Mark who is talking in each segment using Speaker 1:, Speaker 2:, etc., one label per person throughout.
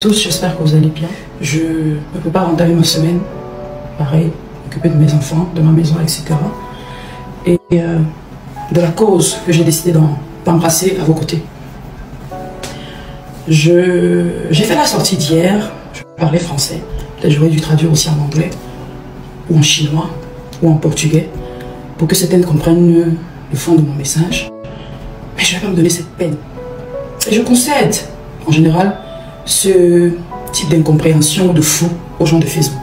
Speaker 1: Tous, j'espère que vous allez bien. Je ne peux pas entamer ma semaine, pareil, m'occuper de mes enfants, de ma maison, etc. Et de la cause que j'ai décidé d'embrasser à vos côtés. J'ai fait la sortie d'hier, je parlais français, peut-être j'aurais dû traduire aussi en anglais, ou en chinois, ou en portugais, pour que certaines comprennent le fond de mon message. Mais je ne vais pas me donner cette peine. Et je concède, en général, ce type d'incompréhension, de flou aux gens de Facebook.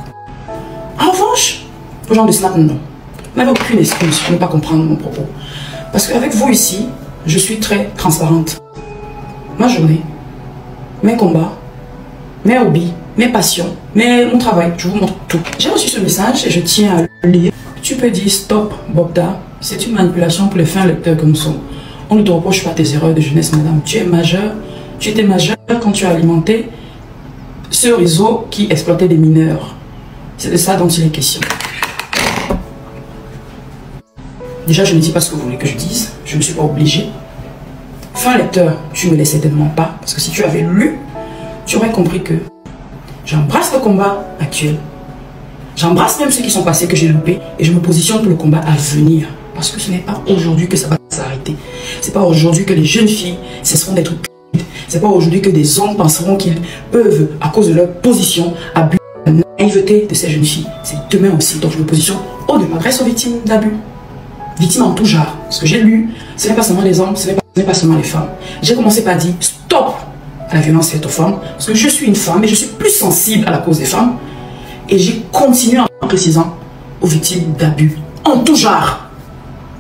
Speaker 1: En revanche, aux gens de Snap, non. Vous n'avez aucune excuse pour ne pas comprendre mon propos. Parce qu'avec vous ici, je suis très transparente. Ma journée, mes combats, mes hobbies, mes passions, mon travail, je vous montre tout. J'ai reçu ce message et je tiens à le lire. Tu peux dire stop, Bobda, c'est une manipulation pour les fins lecteurs que nous sommes. On ne te reproche pas tes erreurs de jeunesse, madame. Tu es majeure. Tu étais majeur quand tu as alimenté ce réseau qui exploitait des mineurs. C'est de ça dont il est question. Déjà, je ne dis pas ce que vous voulez que je dise. Je ne suis pas obligée. Fin lecteur, tu ne l'es certainement pas. Parce que si tu avais lu, tu aurais compris que j'embrasse le combat actuel. J'embrasse même ceux qui sont passés que j'ai loupés. Et je me positionne pour le combat à venir. Parce que ce n'est pas aujourd'hui que ça va s'arrêter. C'est pas aujourd'hui que les jeunes filles cesseront d'être. C'est pas aujourd'hui que des hommes penseront qu'ils peuvent, à cause de leur position, abuser de la naïveté de ces jeunes filles. C'est demain aussi. Donc je me positionne haut de m'adresse aux victimes d'abus. Victimes en tout genre. Ce que j'ai lu, ce n'est pas seulement les hommes, ce n'est pas seulement les femmes. J'ai commencé par dire stop à la violence faite aux femmes. Parce que je suis une femme et je suis plus sensible à la cause des femmes. Et j'ai continué en précisant aux victimes d'abus. En tout genre.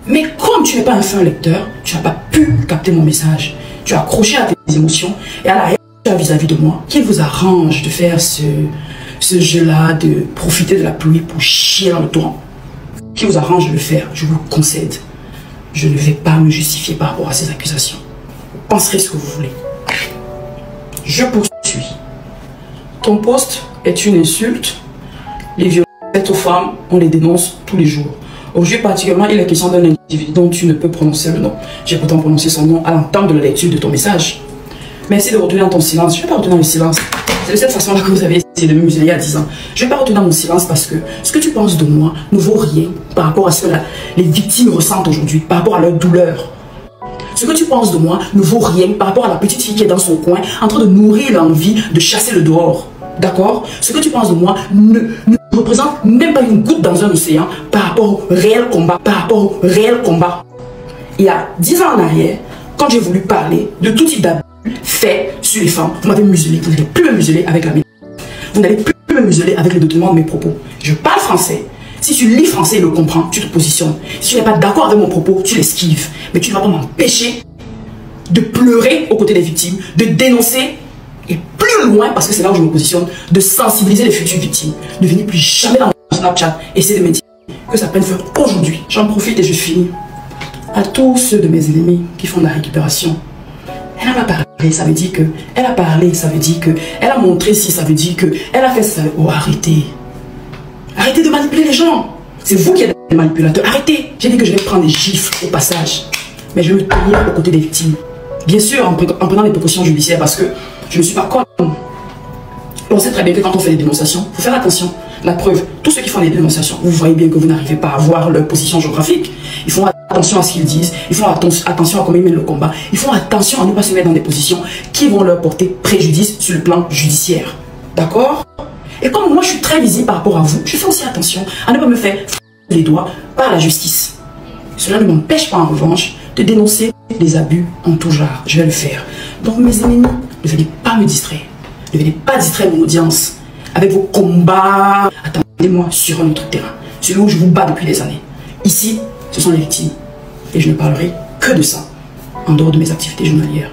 Speaker 1: Mais comme tu n'es pas un fin lecteur, tu n'as pas pu capter mon message. Tu as accroché à tes émotions et à la réaction vis-à-vis de moi. Qu'il vous arrange de faire ce jeu-là, de profiter de la pluie pour chier dans le torrent. Qu'il vous arrange de le faire, je vous le concède. Je ne vais pas me justifier par rapport à ces accusations. Vous penserez ce que vous voulez. Je poursuis. Ton poste est une insulte. Les violences faites aux femmes, on les dénonce tous les jours. Aujourd'hui particulièrement, il est question d'un individu dont tu ne peux prononcer le nom. J'ai pourtant prononcé son nom à l'entente de la lecture de ton message. Merci de retenir dans ton silence. Je ne vais pas retenir le silence. C'est de cette façon-là que vous avez essayé de me museler il y a 10 ans. Je ne vais pas retenir mon silence parce que ce que tu penses de moi ne vaut rien par rapport à ce que les victimes ressentent aujourd'hui, par rapport à leur douleur. Ce que tu penses de moi ne vaut rien par rapport à la petite fille qui est dans son coin en train de nourrir l'envie de chasser le dehors. D'accord? Ce que tu penses de moi ne représente même pas une goutte dans un océan par rapport au réel combat. Il y a 10 ans en arrière, quand j'ai voulu parler de tout type d'abus fait sur les femmes, vous m'avez muselé. Vous n'allez plus me museler avec la méthode. Vous n'allez plus me museler avec le document de mes propos. Je parle français. Si tu lis français et le comprends, tu te positionnes. Si tu n'es pas d'accord avec mon propos, tu l'esquives. Mais tu ne vas pas m'empêcher de pleurer aux côtés des victimes, de dénoncer. Et plus loin, parce que c'est là où je me positionne, de sensibiliser les futures victimes. Ne venez plus jamais dans mon Snapchat essayer de me dire que ça prenne feu aujourd'hui. J'en profite et je finis. À tous ceux de mes ennemis qui font de la récupération. Elle en a parlé, ça veut dire que. Elle a parlé, ça veut dire que. Elle a montré si, ça veut dire que. Elle a fait ça. Oh, arrêtez. Arrêtez de manipuler les gens. C'est vous qui êtes des manipulateurs. Arrêtez. J'ai dit que je vais prendre des gifles au passage. Mais je vais me tenir aux côtés des victimes. Bien sûr, en prenant des précautions judiciaires parce que je ne suis pas comme. On sait très bien que quand on fait des dénonciations, il faut faire attention. La preuve, tous ceux qui font des dénonciations, vous voyez bien que vous n'arrivez pas à voir leur position géographique. Ils font attention à ce qu'ils disent, ils font attention à comment ils mènent le combat, ils font attention à ne pas se mettre dans des positions qui vont leur porter préjudice sur le plan judiciaire. D'accord? Et comme moi je suis très visible par rapport à vous, je fais aussi attention à ne pas me faire les doigts par la justice. Cela ne m'empêche pas en revanche de dénoncer les abus en tout genre. Je vais le faire. Donc mes ennemis, ne venez pas me distraire. Ne venez pas distraire mon audience avec vos combats. Attendez-moi sur un autre terrain, celui où je vous bats depuis des années. Ici, ce sont les victimes. Et je ne parlerai que de ça, en dehors de mes activités journalières.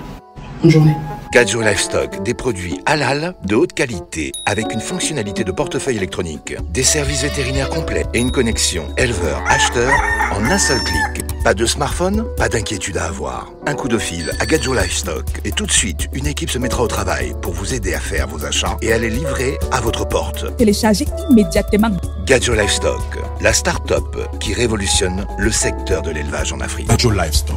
Speaker 1: Bonne journée.
Speaker 2: Gadjo Livestock, des produits halal de haute qualité avec une fonctionnalité de portefeuille électronique, des services vétérinaires complets et une connexion éleveur-acheteur en un seul clic. Pas de smartphone, pas d'inquiétude à avoir. Un coup de fil à Gadjo Livestock et tout de suite, une équipe se mettra au travail pour vous aider à faire vos achats et à les livrer à votre porte.
Speaker 3: Téléchargez immédiatement
Speaker 2: Gadjo Livestock, la start-up qui révolutionne le secteur de l'élevage en Afrique.
Speaker 4: Gadjo Livestock,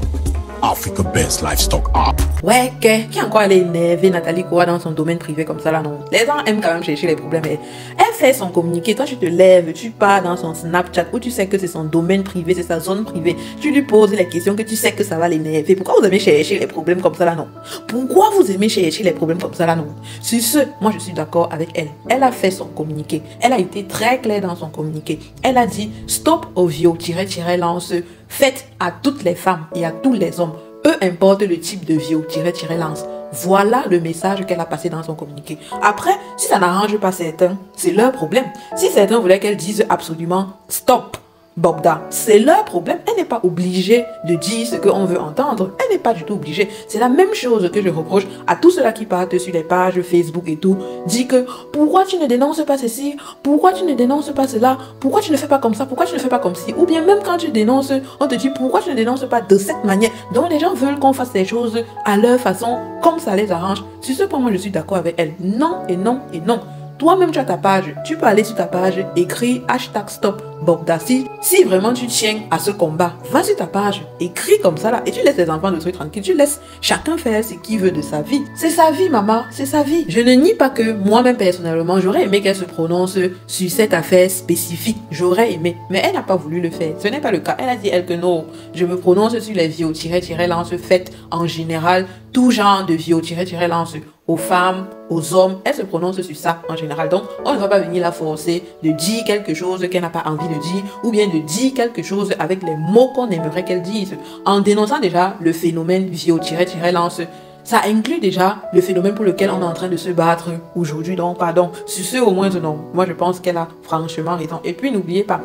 Speaker 4: Africa Best Livestock App.
Speaker 3: Ouais, qui encore elle est énervée, Nathalie Kowa, dans son domaine privé comme ça là, non. Les gens aiment quand même chercher les problèmes. Elle fait son communiqué. Toi, tu te lèves, tu pars dans son Snapchat où tu sais que c'est son domaine privé, c'est sa zone privée. Tu lui poses les questions que tu sais que ça va l'énerver. Pourquoi vous aimez chercher les problèmes comme ça là, non? Pourquoi vous aimez chercher les problèmes comme ça là, non? Sur ce, moi je suis d'accord avec elle. Elle a fait son communiqué. Elle a été très claire dans son communiqué. Elle a dit stop au viol-lance fait à toutes les femmes et à tous les hommes. Peu importe le type de viol-lance. Voilà le message qu'elle a passé dans son communiqué. Après, si ça n'arrange pas certains, c'est leur problème. Si certains voulaient qu'elle dise absolument stop, Bogda, c'est leur problème. Elle n'est pas obligée de dire ce qu'on veut entendre. Elle n'est pas du tout obligée. C'est la même chose que je reproche à tous ceux-là qui partent sur les pages Facebook et tout. Dit que pourquoi tu ne dénonces pas ceci? Pourquoi tu ne dénonces pas cela? Pourquoi tu ne fais pas comme ça? Pourquoi tu ne fais pas comme ci? Ou bien même quand tu dénonces, on te dit pourquoi tu ne dénonces pas de cette manière? Donc les gens veulent qu'on fasse les choses à leur façon, comme ça les arrange. Sur ce point, moi je suis d'accord avec elle. Non et non et non. Toi-même, tu as ta page. Tu peux aller sur ta page, écrire #stop Bogda. Si vraiment tu tiens à ce combat, va sur ta page, écris comme ça là, et tu laisses les enfants de trucs tranquilles. Tu laisses chacun faire ce qu'il veut de sa vie. C'est sa vie, maman, c'est sa vie. Je ne nie pas que moi-même personnellement, j'aurais aimé qu'elle se prononce sur cette affaire spécifique. J'aurais aimé, mais elle n'a pas voulu le faire. Ce n'est pas le cas. Elle a dit elle que non, je me prononce sur les viol-lance faites en général, tout genre de viol-lance aux femmes, aux hommes. Elle se prononce sur ça en général. Donc, on ne va pas venir la forcer de dire quelque chose qu'elle n'a pas envie de dire ou bien de dire quelque chose avec les mots qu'on aimerait qu'elle dise. En dénonçant déjà le phénomène viol-lance, ça inclut déjà le phénomène pour lequel on est en train de se battre aujourd'hui. Donc, pardon, sur ce au moins non. Moi, je pense qu'elle a franchement raison. Et puis, n'oubliez pas,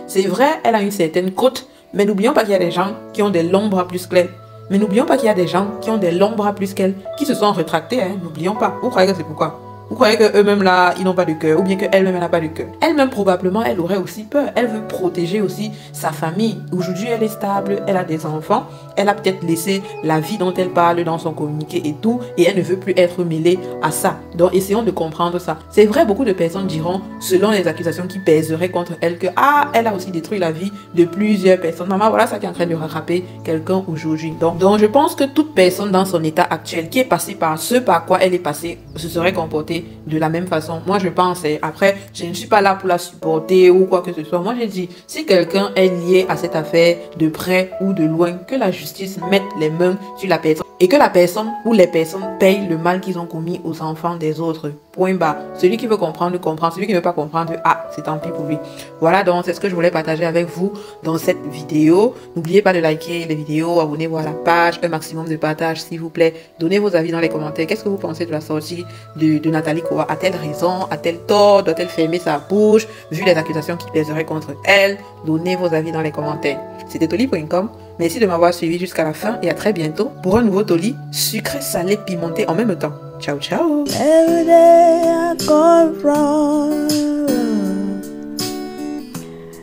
Speaker 3: c'est vrai, elle a une certaine cote, mais n'oublions pas qu'il y a des gens qui ont des longs bras plus clairs. Mais n'oublions pas qu'il y a des gens qui ont des longs bras plus qu'elle, qui se sont rétractés, hein, n'oublions pas. Vous croyez que c'est pourquoi? Vous croyez qu'eux-mêmes là, ils n'ont pas de cœur, ou bien qu'elle-même n'a pas de cœur. Elle-même probablement, elle aurait aussi peur. Elle veut protéger aussi sa famille. Aujourd'hui, elle est stable, elle a des enfants. Elle a peut-être laissé la vie dont elle parle dans son communiqué et tout, et elle ne veut plus être mêlée à ça. Donc, essayons de comprendre ça. C'est vrai, beaucoup de personnes diront, selon les accusations qui pèseraient contre elle, que elle a aussi détruit la vie de plusieurs personnes. Maman, voilà ça qui est en train de rattraper quelqu'un aujourd'hui. Donc, je pense que toute personne dans son état actuel qui est passée par ce par quoi elle est passée se serait comportée de la même façon. Moi, je pense, après, je ne suis pas là pour la supporter ou quoi que ce soit. Moi, j'ai dit, si quelqu'un est lié à cette affaire de près ou de loin, que la justice mette les mains sur la personne et que la personne ou les personnes payent le mal qu'ils ont commis aux enfants des autres. Point barre. Celui qui veut comprendre, comprend. Celui qui ne veut pas comprendre, c'est tant pis pour lui. Voilà, donc c'est ce que je voulais partager avec vous dans cette vidéo. N'oubliez pas de liker les vidéos, abonnez-vous à la page, un maximum de partage s'il vous plaît. Donnez vos avis dans les commentaires. Qu'est-ce que vous pensez de la sortie de Nathalie Kowa? A-t-elle raison? A-t-elle tort? Doit-elle fermer sa bouche vu les accusations qui pèseraient contre elle? Donnez vos avis dans les commentaires. C'était Toli.com. Merci de m'avoir suivi jusqu'à la fin et à très bientôt pour un nouveau Toli sucré, salé, pimenté en même temps. Ciao, ciao.
Speaker 4: Every day I go wrong,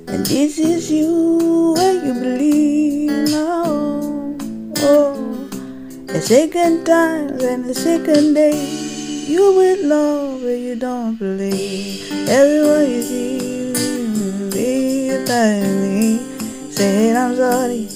Speaker 4: and this is you when you believe now. Oh, the second time and the second day, you with love but you don't believe. Everyone you see, be me, saying I'm sorry.